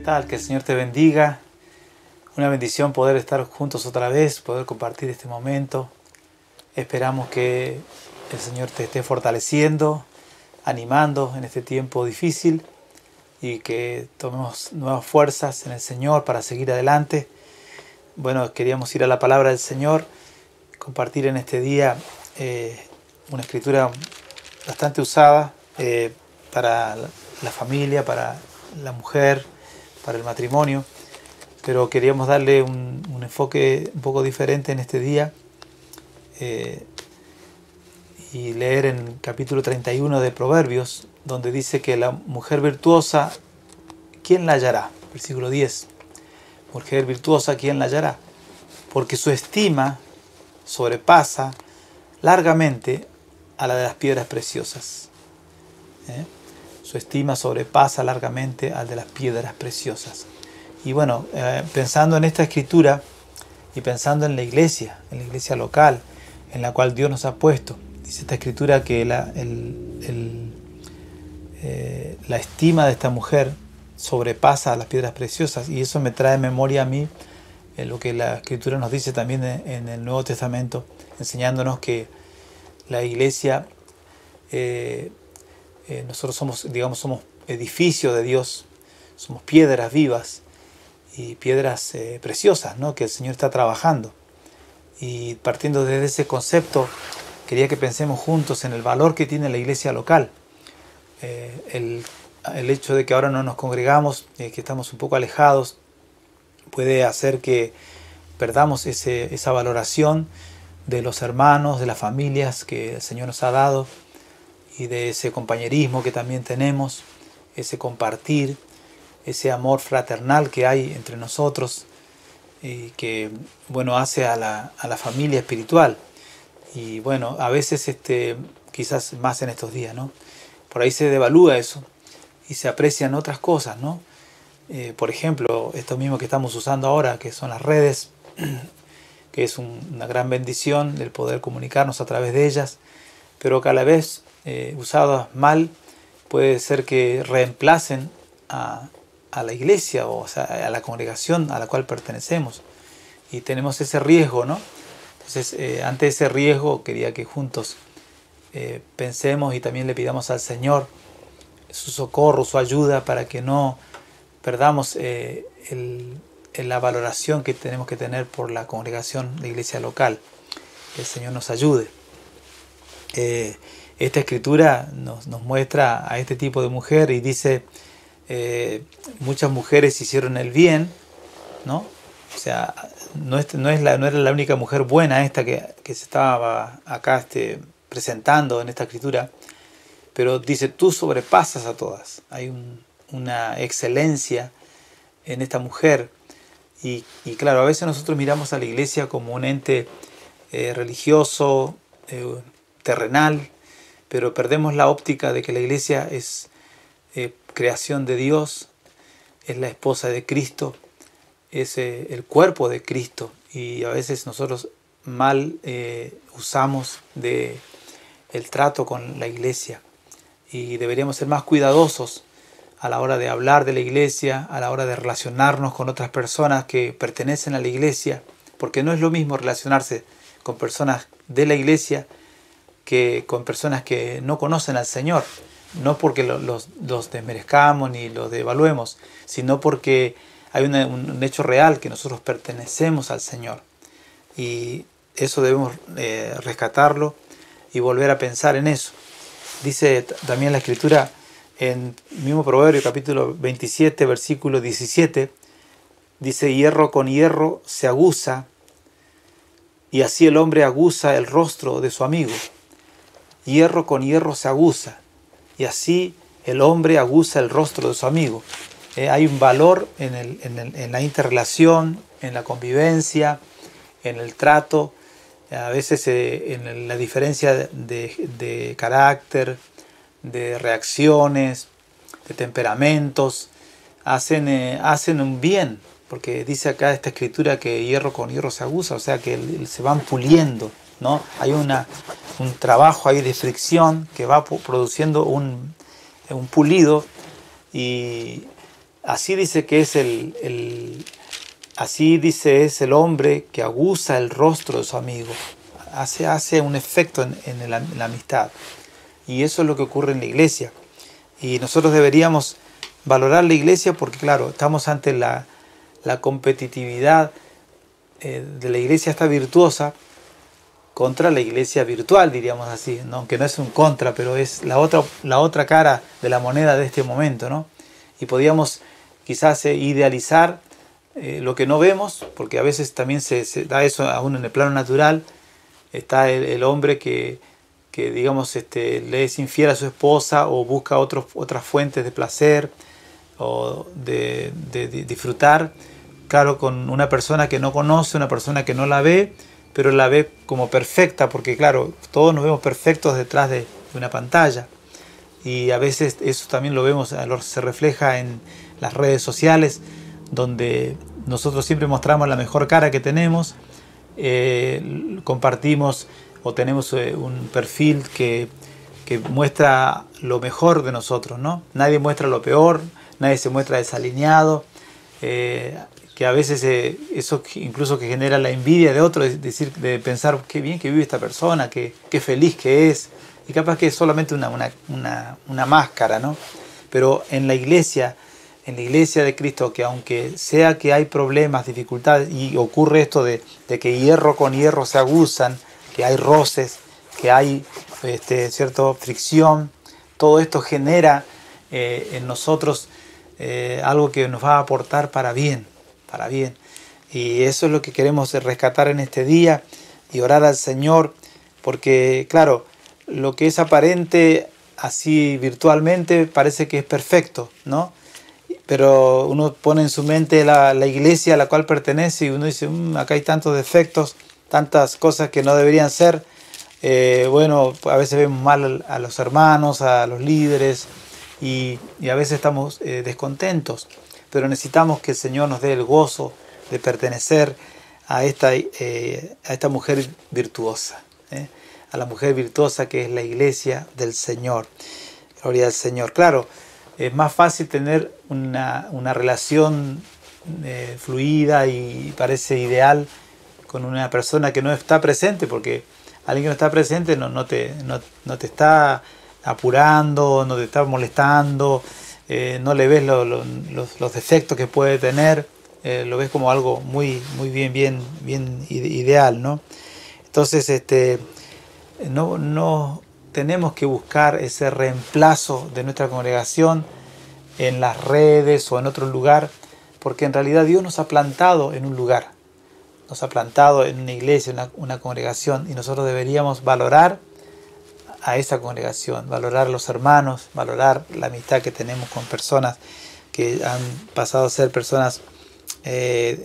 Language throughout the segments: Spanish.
tal? Que el Señor te bendiga. Una bendición poder estar juntos otra vez, poder compartir este momento. Esperamos que el Señor te esté fortaleciendo, animando en este tiempo difícil y que tomemos nuevas fuerzas en el Señor para seguir adelante. Bueno, queríamos ir a la palabra del Señor, compartir en este día una escritura bastante usada para la familia, para la mujer, para el matrimonio, pero queríamos darle un enfoque un poco diferente en este día y leer en capítulo 31 de Proverbios, donde dice que la mujer virtuosa, ¿quién la hallará? Versículo 10. Mujer virtuosa, ¿quién la hallará? Porque su estima sobrepasa largamente a la de las piedras preciosas. Su estima sobrepasa largamente al de las piedras preciosas. Y bueno, pensando en esta escritura y pensando en la iglesia local en la cual Dios nos ha puesto, dice esta escritura que la estima de esta mujer sobrepasa a las piedras preciosas, y eso me trae memoria a mí lo que la escritura nos dice también en el Nuevo Testamento, enseñándonos que la iglesia, nosotros somos edificio de Dios, somos piedras vivas y piedras preciosas, ¿no? Que el Señor está trabajando. Y partiendo desde ese concepto, quería que pensemos juntos en el valor que tiene la iglesia local. El hecho de que ahora no nos congregamos, que estamos un poco alejados, puede hacer que perdamos esa valoración de los hermanos, de las familias que el Señor nos ha dado, y de ese compañerismo que también tenemos, ese compartir, ese amor fraternal que hay entre nosotros y que, bueno, hace a la familia espiritual. Y bueno, a veces quizás más en estos días, ¿no? Por ahí se devalúa eso y se aprecian otras cosas, ¿no? Por ejemplo, esto mismo que estamos usando ahora, que son las redes, que es una gran bendición el poder comunicarnos a través de ellas, pero que a la vez, usadas mal, puede ser que reemplacen a la iglesia, o sea, a la congregación a la cual pertenecemos, y tenemos ese riesgo, ¿no? Entonces, ante ese riesgo, quería que juntos pensemos y también le pidamos al Señor su socorro, su ayuda, para que no perdamos la valoración que tenemos que tener por la congregación, la iglesia local. Que el Señor nos ayude. Esta escritura nos muestra a este tipo de mujer y dice, muchas mujeres hicieron el bien, ¿no? O sea, no era la única mujer buena esta que se estaba acá presentando en esta escritura, pero dice, tú sobrepasas a todas. Hay una excelencia en esta mujer. Y claro, a veces nosotros miramos a la iglesia como un ente religioso, terrenal, pero perdemos la óptica de que la iglesia es creación de Dios, es la esposa de Cristo, es el cuerpo de Cristo, y a veces nosotros mal usamos el trato con la iglesia, y deberíamos ser más cuidadosos a la hora de hablar de la iglesia, a la hora de relacionarnos con otras personas que pertenecen a la iglesia, porque no es lo mismo relacionarse con personas de la iglesia que con personas que no conocen al Señor, no porque los desmerezcamos ni los devaluemos, sino porque hay un hecho real, que nosotros pertenecemos al Señor, y eso debemos rescatarlo y volver a pensar en eso. Dice también la Escritura en el mismo Proverbio, capítulo 27, versículo 17, dice, hierro con hierro se aguza, y así el hombre aguza el rostro de su amigo. Hierro con hierro se aguza, y así el hombre aguza el rostro de su amigo. Hay un valor en la interrelación, en la convivencia, en el trato. A veces en la diferencia de carácter, de reacciones, de temperamentos, hacen un bien, porque dice acá esta escritura que hierro con hierro se aguza, o sea que se van puliendo, ¿no? Hay un trabajo ahí de fricción que va produciendo un pulido, y así dice que es así dice es el hombre que aguza el rostro de su amigo. Hace un efecto en la amistad. Y eso es lo que ocurre en la iglesia. Y nosotros deberíamos valorar la iglesia porque, claro, estamos ante la competitividad de la iglesia esta virtuosa contra la iglesia virtual, diríamos así, ¿no? Aunque no es un contra, pero es la otra cara de la moneda de este momento, ¿no? Y podríamos quizás idealizar lo que no vemos, porque a veces también se da eso aún en el plano natural. Está el hombre que digamos, le es infiel a su esposa o busca otras fuentes de placer o de disfrutar, claro, con una persona que no conoce, una persona que no la ve, pero la ve como perfecta, porque claro, todos nos vemos perfectos detrás de una pantalla. Y a veces eso también lo vemos, se refleja en las redes sociales, donde nosotros siempre mostramos la mejor cara que tenemos, compartimos o tenemos un perfil que muestra lo mejor de nosotros, ¿no? Nadie muestra lo peor, nadie se muestra desalineado, que a veces eso incluso que genera la envidia de otro, es decir, de pensar qué bien que vive esta persona, qué feliz que es, y capaz que es solamente una máscara, ¿no? Pero en la iglesia de Cristo, que aunque sea que hay problemas, dificultades, y ocurre esto de que hierro con hierro se aguzan, que hay roces, que hay cierta fricción, todo esto genera en nosotros algo que nos va a aportar para bien. Y eso es lo que queremos rescatar en este día y orar al Señor, porque claro, lo que es aparente así virtualmente parece que es perfecto, ¿no? Pero uno pone en su mente la iglesia a la cual pertenece y uno dice, acá hay tantos defectos, tantas cosas que no deberían ser. Bueno, a veces vemos mal a los hermanos, a los líderes y a veces estamos descontentos, pero necesitamos que el Señor nos dé el gozo de pertenecer a esta mujer virtuosa, a la mujer virtuosa que es la iglesia del Señor. Gloria al Señor. Claro, es más fácil tener una relación fluida y parece ideal con una persona que no está presente, porque alguien que no está presente no te está apurando, no te está molestando, no le ves los defectos que puede tener, lo ves como algo muy bien ideal, ¿no? Entonces no tenemos que buscar ese reemplazo de nuestra congregación en las redes o en otro lugar, porque en realidad Dios nos ha plantado en un lugar, nos ha plantado en una iglesia, una congregación, y nosotros deberíamos valorar a esa congregación, valorar a los hermanos, valorar la amistad que tenemos con personas que han pasado a ser personas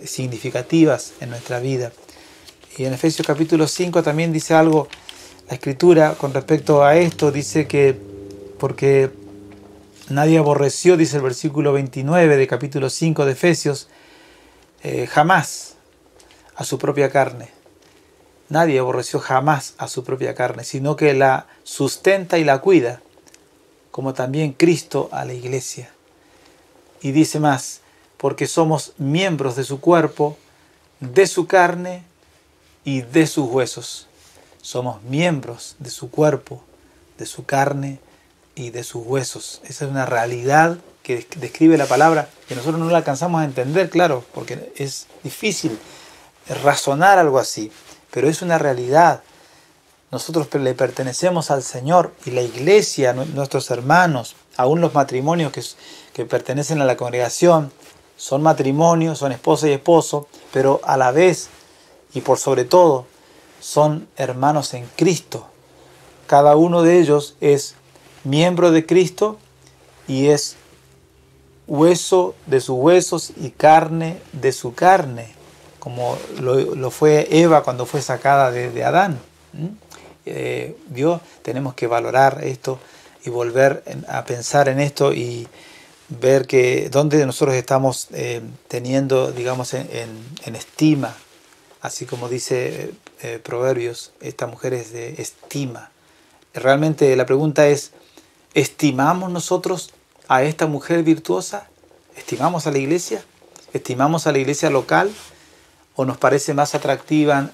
significativas en nuestra vida. Y en Efesios capítulo 5 también dice algo, la Escritura con respecto a esto, dice que porque nadie aborreció, dice el versículo 29 de capítulo 5 de Efesios, jamás a su propia carne. Nadie aborreció jamás a su propia carne, sino que la sustenta y la cuida, como también Cristo a la iglesia. Y dice más, porque somos miembros de su cuerpo, de su carne y de sus huesos. Somos miembros de su cuerpo, de su carne y de sus huesos. Esa es una realidad que describe la palabra, que nosotros no la alcanzamos a entender, claro, porque es difícil razonar algo así, pero es una realidad. Nosotros le pertenecemos al Señor y la iglesia, nuestros hermanos, aún los matrimonios que pertenecen a la congregación, son matrimonios, son esposa y esposo, pero a la vez y por sobre todo son hermanos en Cristo. Cada uno de ellos es miembro de Cristo y es hueso de sus huesos y carne de su carne, como lo fue Eva cuando fue sacada de Adán. Tenemos que valorar esto y volver a pensar en esto y ver que donde nosotros estamos teniendo, digamos, en estima, así como dice Proverbios, esta mujer es de estima. Realmente la pregunta es, ¿estimamos nosotros a esta mujer virtuosa? ¿Estimamos a la iglesia? ¿Estimamos a la iglesia local? ¿O nos parece más atractivas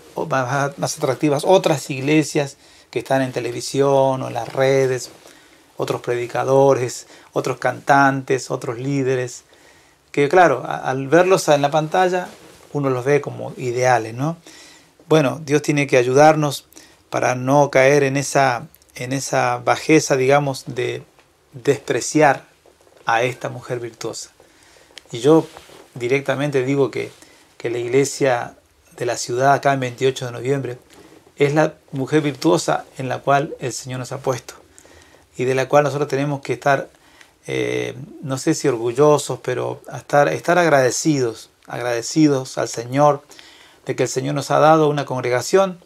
otras iglesias que están en televisión o en las redes, otros predicadores, otros cantantes, otros líderes? Que claro, al verlos en la pantalla, uno los ve como ideales, ¿no? Bueno, Dios tiene que ayudarnos para no caer en esa bajeza, digamos, de despreciar a esta mujer virtuosa. Y yo directamente digo que la iglesia de la ciudad, acá en 28 de noviembre, es la mujer virtuosa en la cual el Señor nos ha puesto y de la cual nosotros tenemos que estar, no sé si orgullosos, pero estar agradecidos al Señor de que el Señor nos ha dado una congregación,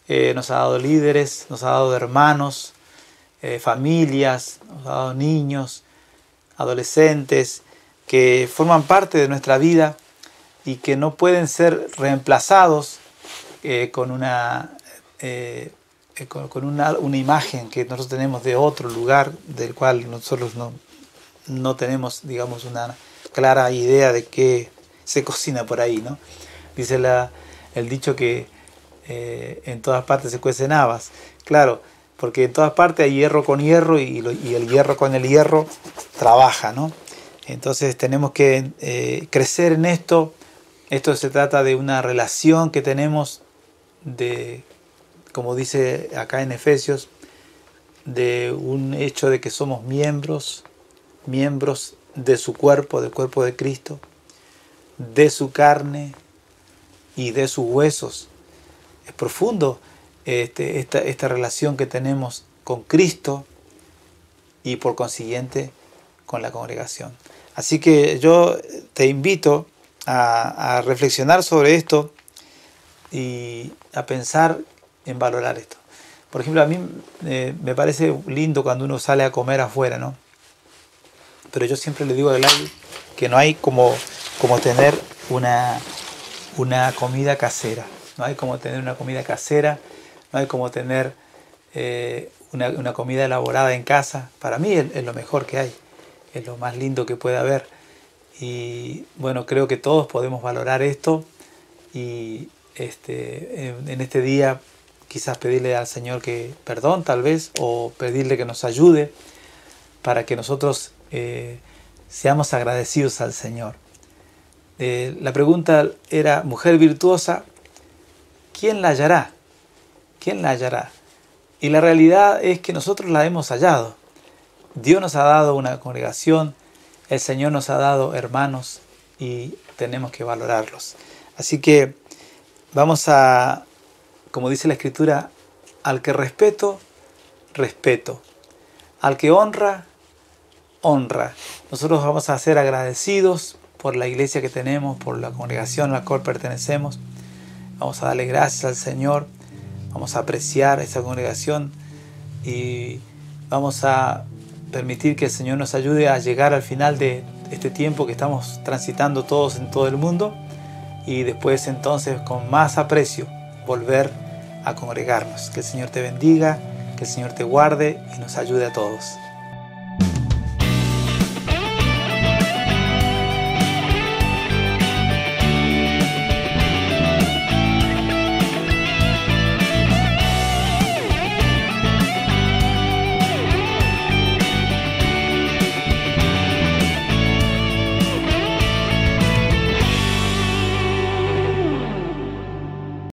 nos ha dado líderes, nos ha dado hermanos, familias, nos ha dado niños, adolescentes, que forman parte de nuestra vida y que no pueden ser reemplazados con una imagen que nosotros tenemos de otro lugar del cual nosotros no tenemos, digamos, una clara idea de qué se cocina por ahí, ¿no? Dice el dicho que en todas partes se cuecen habas. Claro, porque en todas partes hay hierro con hierro y el hierro con el hierro trabaja, ¿no? Entonces tenemos que crecer en esto. Esto se trata de una relación que tenemos como dice acá en Efesios, de un hecho de que somos miembros de su cuerpo, del cuerpo de Cristo, de su carne y de sus huesos. Es profundo esta relación que tenemos con Cristo y por consiguiente con la congregación. Así que yo te invito a reflexionar sobre esto y a pensar en valorar esto. Por ejemplo, a mí me parece lindo cuando uno sale a comer afuera, ¿no? Pero yo siempre le digo a Gladys que no hay como tener una comida casera. No hay como tener una comida casera, no hay como tener una comida elaborada en casa. Para mí es lo mejor que hay, es lo más lindo que puede haber. Y bueno, creo que todos podemos valorar esto y en este día quizás pedirle al Señor que perdón tal vez, o pedirle que nos ayude para que nosotros seamos agradecidos al Señor. La pregunta era, mujer virtuosa, ¿quién la hallará? ¿Quién la hallará? Y la realidad es que nosotros la hemos hallado. Dios nos ha dado una congregación, el Señor nos ha dado hermanos y tenemos que valorarlos. Así que vamos a, como dice la Escritura, al que respeto, respeto. Al que honra, honra. Nosotros vamos a ser agradecidos por la iglesia que tenemos, por la congregación a la cual pertenecemos. Vamos a darle gracias al Señor, vamos a apreciar esa congregación y vamos a permitir que el Señor nos ayude a llegar al final de este tiempo que estamos transitando todos en todo el mundo y después entonces con más aprecio volver a congregarnos. Que el Señor te bendiga, que el Señor te guarde y nos ayude a todos.